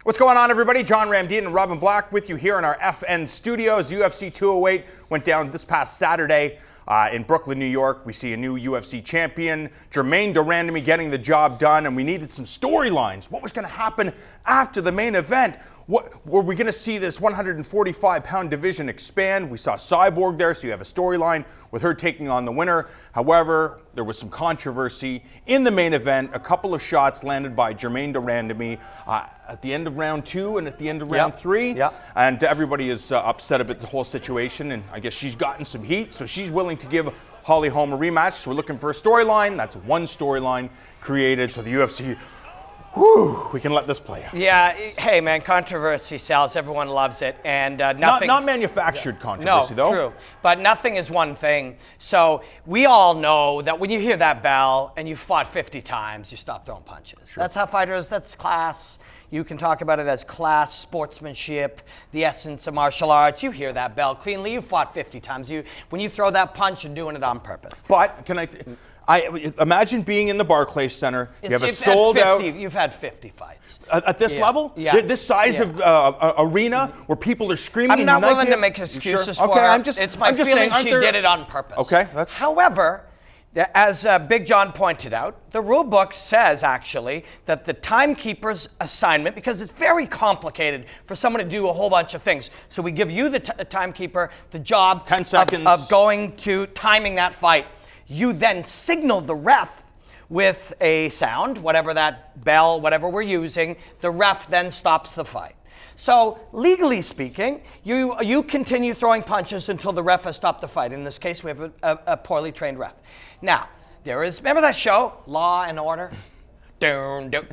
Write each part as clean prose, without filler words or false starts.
What's going on, everybody? John Ramdean and Robin Black with you here in our FN studios. UFC 208 went down this past Saturday in Brooklyn, New York. We see a new UFC champion, Germaine de Randamie, getting the job done, and we needed some storylines. What was going to happen after the main event? Were we going to see this 145-pound division expand? We saw Cyborg there, so you have a storyline with her taking on the winner. However, there was some controversy in the main event. A couple of shots landed by Germaine de Randamie at the end of round 2 and at the end of round 3. And everybody is upset about the whole situation, and I guess she's gotten some heat, so she's willing to give Holm a rematch. So we're looking for a storyline. That's one storyline created, so the UFC... Whew, we can let this play out. Yeah, hey man, controversy sells. Everyone loves it, and nothing. Not manufactured controversy, though. No, true. But nothing is one thing. So we all know that when you hear that bell and you fought 50 times, you stop throwing punches. Sure. That's how fighters. That's class. You can talk about it as class, sportsmanship, the essence of martial arts. You hear that bell cleanly. You fought 50 times. When you throw that punch, you're doing it on purpose. But can I imagine being in the Barclays Center. You have a sold out. You've had 50 fights. At this level? Yeah. This size of arena where people are screaming. I'm not willing to make excuses for her. It's my feeling she did it on purpose. Okay. However, as Big John pointed out, the rule book says actually that the timekeeper's assignment, because it's very complicated for someone to do a whole bunch of things. So we give you the timekeeper the job 10 seconds of going to timing that fight. You then signal the ref with a sound, whatever that bell, whatever we're using. The ref then stops the fight. So legally speaking, you continue throwing punches until the ref has stopped the fight. In this case, we have a poorly trained ref. Now, remember that show, Law and Order? That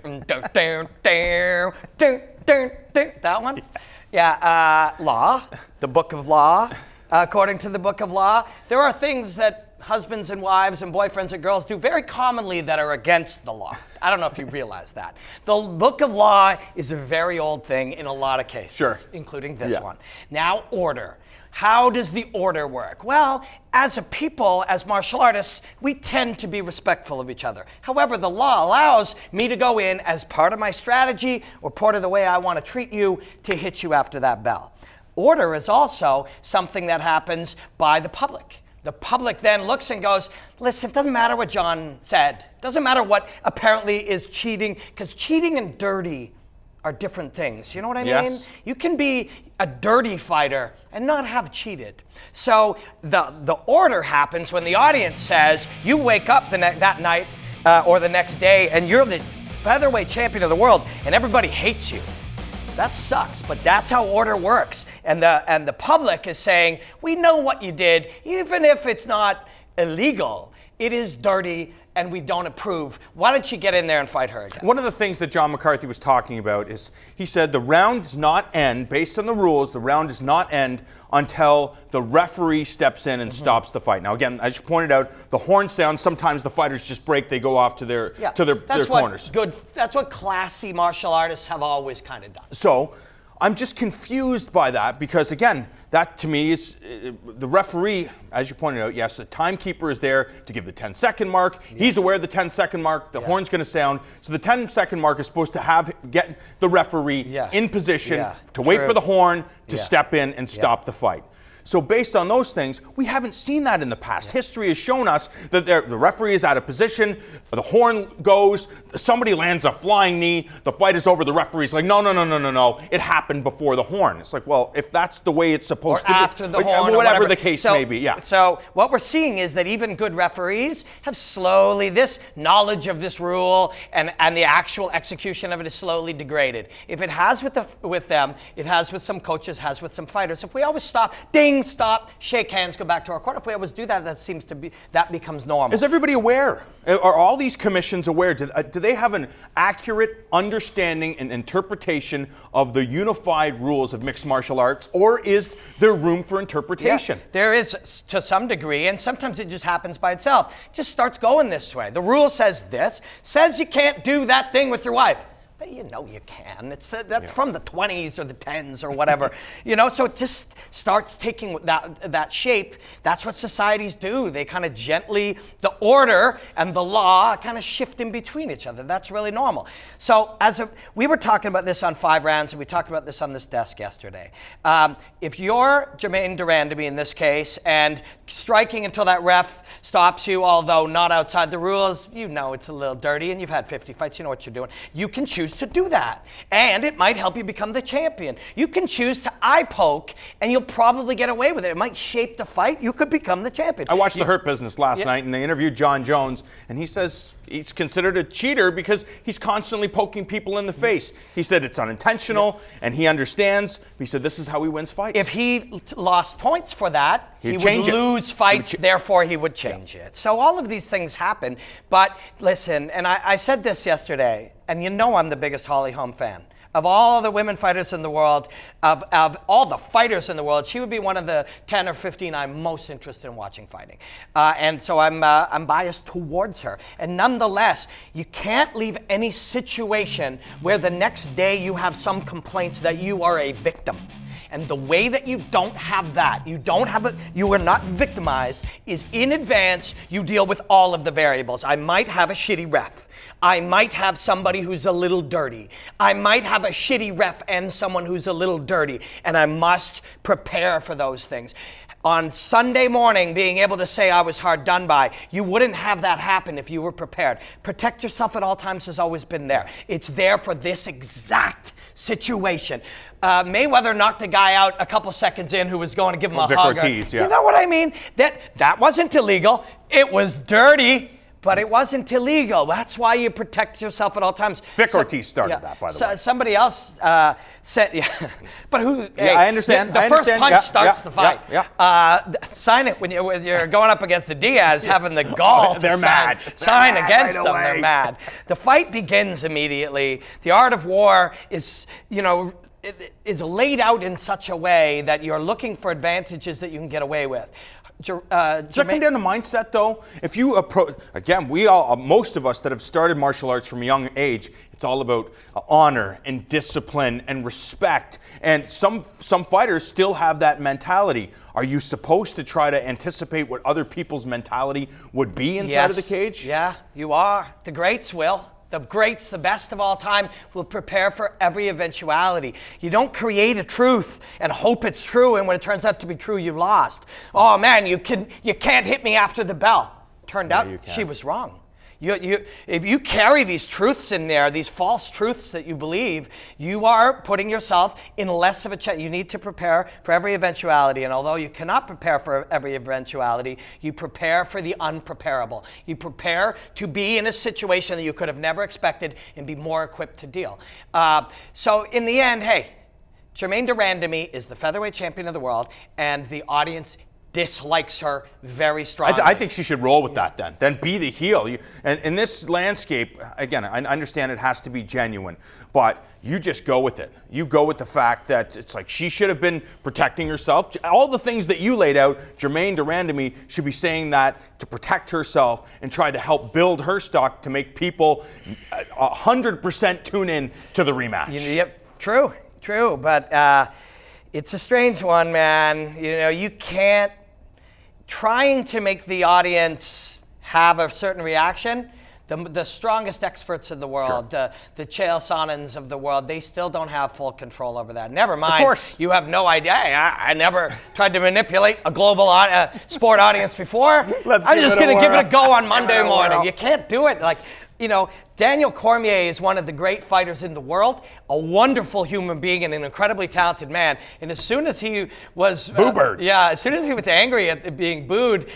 one? Yeah, Law, the Book of Law. According to the Book of Law, there are things that husbands and wives and boyfriends and girls do very commonly that are against the law. I don't know if you realize that. The Book of Law is a very old thing in a lot of cases, sure, including this one. Now, order. How does the order work? Well, as a people, as martial artists, we tend to be respectful of each other. However, the law allows me to go in as part of my strategy or part of the way I want to treat you to hit you after that bell. Order is also something that happens by the public. The public then looks and goes, listen, it doesn't matter what John said. It doesn't matter what apparently is cheating, because cheating and dirty are different things. You know what I mean? You can be a dirty fighter and not have cheated. So the order happens when the audience says, you wake up that night or the next day and you're the featherweight champion of the world and everybody hates you. That sucks, but that's how order works. And the public is saying, we know what you did, even if it's not illegal, it is dirty and we don't approve. Why don't you get in there and fight her again? One of the things that John McCarthy was talking about is, he said the round does not end, based on the rules, the round does not end until the referee steps in and stops the fight. Now again, as you pointed out, the horn sounds, sometimes the fighters just break, they go off to their corners. That's what classy martial artists have always kind of done. So, I'm just confused by that because, again, that to me is the referee, as you pointed out, yes, the timekeeper is there to give the 10-second mark. Yeah. He's aware of the 10-second mark. The horn's going to sound. So the 10-second mark is supposed to get the referee in position to wait for the horn to step in and stop the fight. So based on those things, we haven't seen that in the past. History has shown us that the referee is out of position, the horn goes, somebody lands a flying knee, the fight is over, the referee's like, no, it happened before the horn. It's like, well, if that's the way it's supposed to be. Or after the horn, or whatever the case may be, So what we're seeing is that even good referees have slowly, this knowledge of this rule and the actual execution of it is slowly degraded. If it has with them, it has with some coaches, has with some fighters. If we always stop, ding, stop, shake hands, go back to our court. If we always do that, that becomes normal. Is everybody aware? Are all these commissions aware? Do they have an accurate understanding and interpretation of the unified rules of mixed martial arts, or is there room for interpretation? Yeah, there is to some degree, and sometimes it just happens by itself. It just starts going this way. The rule says this, says you can't do that thing with your wife. You know you can. It's that's from the 20s or the 10s or whatever. So it just starts taking that shape. That's what societies do. They kind of gently, the order and the law kind of shift in between each other. That's really normal. So we were talking about this on 5 Rounds, and we talked about this on this desk yesterday. If you're Germaine de Randamie in this case, and striking until that ref stops you, although not outside the rules, it's a little dirty, and you've had 50 fights, you know what you're doing. You can choose to do that, and it might help you become the champion. You can choose to eye poke, and you'll probably get away with it. It might shape the fight. You could become the champion. I watched The Hurt Business last night, and they interviewed John Jones, and he says he's considered a cheater because he's constantly poking people in the face. He said it's unintentional, and he understands. He said this is how he wins fights. If he lost points for that, he would lose fights, therefore he would change it. So all of these things happen. But listen, and I said this yesterday, and I'm the biggest Holly Holm fan. Of all the women fighters in the world, of all the fighters in the world, she would be one of the 10 or 15 I'm most interested in watching fighting. And so I'm biased towards her. And nonetheless, you can't leave any situation where the next day you have some complaints that you are a victim. And the way that you don't have that, you are not victimized, is in advance you deal with all of the variables. I might have a shitty ref. I might have somebody who's a little dirty. I might have a shitty ref and someone who's a little dirty. And I must prepare for those things. On Sunday morning, being able to say I was hard done by, you wouldn't have that happen if you were prepared. Protect yourself at all times has always been there. It's there for this exact situation. Mayweather knocked a guy out a couple seconds in who was going to give him a hug. Ortiz, yeah. You know what I mean? That wasn't illegal. It was dirty, but it wasn't illegal. That's why you protect yourself at all times. Ortiz started that, by the way. Somebody else said, but who? Hey, I understand. The first punch starts the fight. Sign it when you're going up against the Diaz, having the gall. They're mad. Sign against them. They're mad. The fight begins immediately. The art of war is, is laid out in such a way that you're looking for advantages that you can get away with. Does that come down to mindset, though? If you approach, again, most of us that have started martial arts from a young age, it's all about honor and discipline and respect. And some fighters still have that mentality. Are you supposed to try to anticipate what other people's mentality would be inside of the cage? Yeah, you are. The greats will. The greats, the best of all time, will prepare for every eventuality. You don't create a truth and hope it's true, and when it turns out to be true, you lost. Oh man, you can't hit me after the bell. Turned out she was wrong. If you carry these truths in there, these false truths that you believe, you are putting yourself in less of a chance. You need to prepare for every eventuality. And although you cannot prepare for every eventuality, you prepare for the unpreparable. You prepare to be in a situation that you could have never expected and be more equipped to deal. So in the end, hey, Germaine de Randamie is the featherweight champion of the world, and the audience dislikes her very strongly. I think she should roll with that then. Then be the heel. And in this landscape, again, I understand it has to be genuine, but you just go with it. You go with the fact that it's like she should have been protecting herself. All the things that you laid out, Germaine de Randamie should be saying that to protect herself and try to help build her stock to make people 100% tune in to the rematch. Yep, true, but it's a strange one, man. You can't. Trying to make the audience have a certain reaction, the strongest experts in the world, the Chael Sonnens of the world, they still don't have full control over that. Never mind, of course. You have no idea. I never tried to manipulate a global sport audience before. I'm just going to give it a go on Monday morning. You can't do it. Daniel Cormier is one of the great fighters in the world, a wonderful human being and an incredibly talented man. And as soon as he was as soon as he was angry at being booed,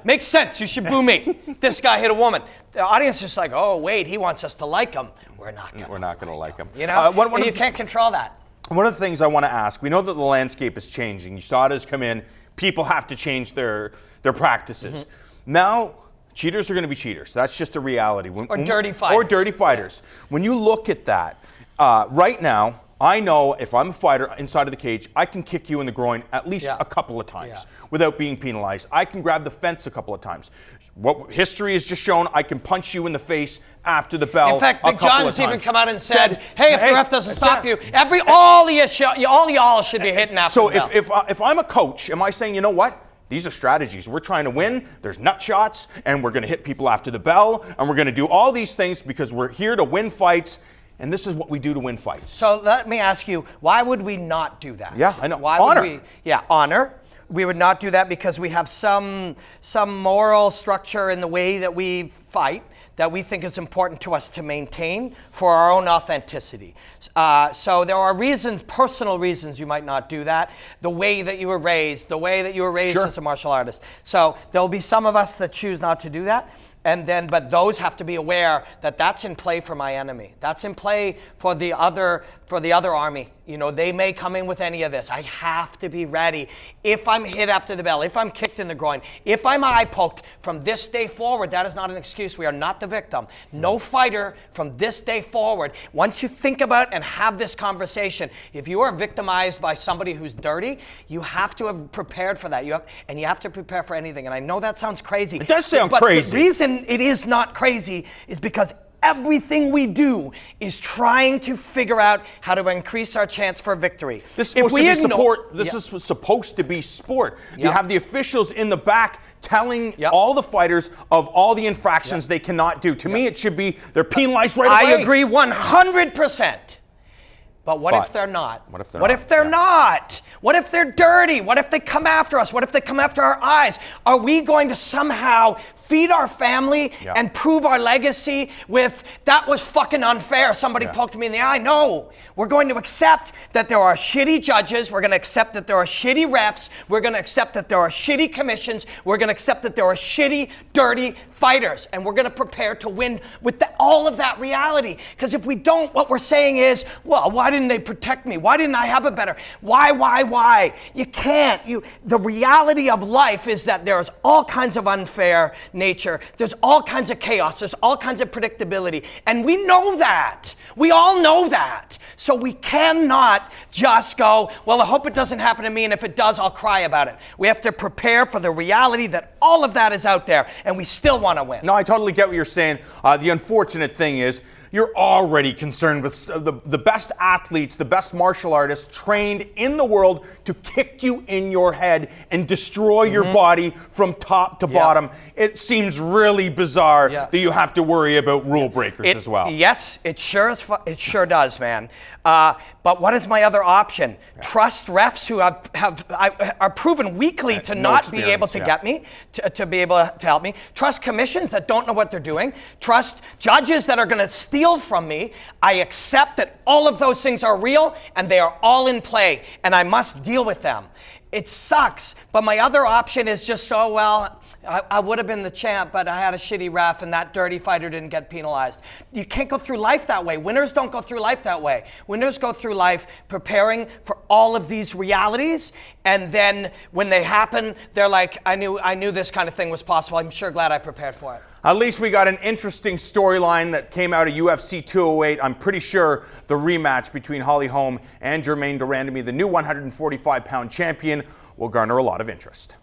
makes sense. You should boo me. This guy hit a woman. The audience is just like, oh wait, he wants us to like him. We're not going to like him. You can't control that. One of the things I want to ask, we know that the landscape is changing. USADA's come in. People have to change their practices. Mm-hmm. Now, cheaters are going to be cheaters. That's just a reality. Dirty fighters. Or dirty fighters. Yeah. When you look at that, right now, I know if I'm a fighter inside of the cage, I can kick you in the groin at least a couple of times without being penalized. I can grab the fence a couple of times. What history has just shown, I can punch you in the face after the bell. In fact, a Big couple John of has even times. come out and said, hey, if the ref doesn't stop you, all y'all should be hitting after the bell. So if I'm a coach, am I saying, you know what? These are strategies. We're trying to win. There's nut shots, and we're going to hit people after the bell, and we're going to do all these things because we're here to win fights, and this is what we do to win fights. So let me ask you, why would we not do that? Yeah, I know. Why honor. Would we? Yeah, honor. We would not do that because we have some moral structure in the way that we fight that we think is important to us to maintain for our own authenticity. So there are reasons, personal reasons you might not do that. The way that you were raised, Sure. as a martial artist. So there'll be some of us that choose not to do that. But those have to be aware that that's in play for my enemy. That's in play for the other army. You know, they may come in with any of this. I have to be ready. If I'm hit after the bell, if I'm kicked in the groin, if I'm eye poked, from this day forward, that is not an excuse. We are not the victim. No fighter from this day forward. Once you think about and have this conversation, if you are victimized by somebody who's dirty, you have to have prepared for that. You have to prepare for anything. And I know that sounds crazy. It does sound but crazy. The reason it is not crazy is because everything we do is trying to figure out how to increase our chance for victory. This is supposed to be sport. This is supposed to be sport. Yep. You have the officials in the back telling all the fighters of all the infractions they cannot do. To me, it should be they're penalized right away. I agree 100%. But what if they're not? What if they're not? What if they're dirty? What if they come after us? What if they come after our eyes? Are we going to somehow feed our family and prove our legacy with, that was fucking unfair, somebody poked me in the eye? No. We're going to accept that there are shitty judges. We're going to accept that there are shitty refs. We're going to accept that there are shitty commissions. We're going to accept that there are shitty, dirty fighters. And we're going to prepare to win with all of that reality. Because if we don't, what we're saying is, well, why didn't they protect me? Why didn't I have a better? Why? You can't. The reality of life is that there's all kinds of unfair nature. There's all kinds of chaos. There's all kinds of predictability. And we know that. We all know that. So we cannot just go, well, I hope it doesn't happen to me, and if it does, I'll cry about it. We have to prepare for the reality that all of that is out there, and we still want to win. No, I totally get what you're saying. The unfortunate thing is, you're already concerned with the best athletes, the best martial artists trained in the world to kick you in your head and destroy your body from top to bottom. It seems really bizarre that you have to worry about rule breakers as well. Yes, it sure does, man. But what is my other option? Trust refs who are proven weakly to not be able to get me, to be able to help me. Trust commissions that don't know what they're doing. Trust judges that are going to steal from me. I accept that all of those things are real and they are all in play, and I must deal with them. It sucks, but my other option is just, oh, well, I would have been the champ, but I had a shitty ref and that dirty fighter didn't get penalized. You can't go through life that way. Winners don't go through life that way. Winners go through life preparing for all of these realities, and then when they happen, they're like, I knew this kind of thing was possible. I'm sure glad I prepared for it. At least we got an interesting storyline that came out of UFC 208. I'm pretty sure the rematch between Holm and Germaine de Randamie, the new 145-pound champion, will garner a lot of interest.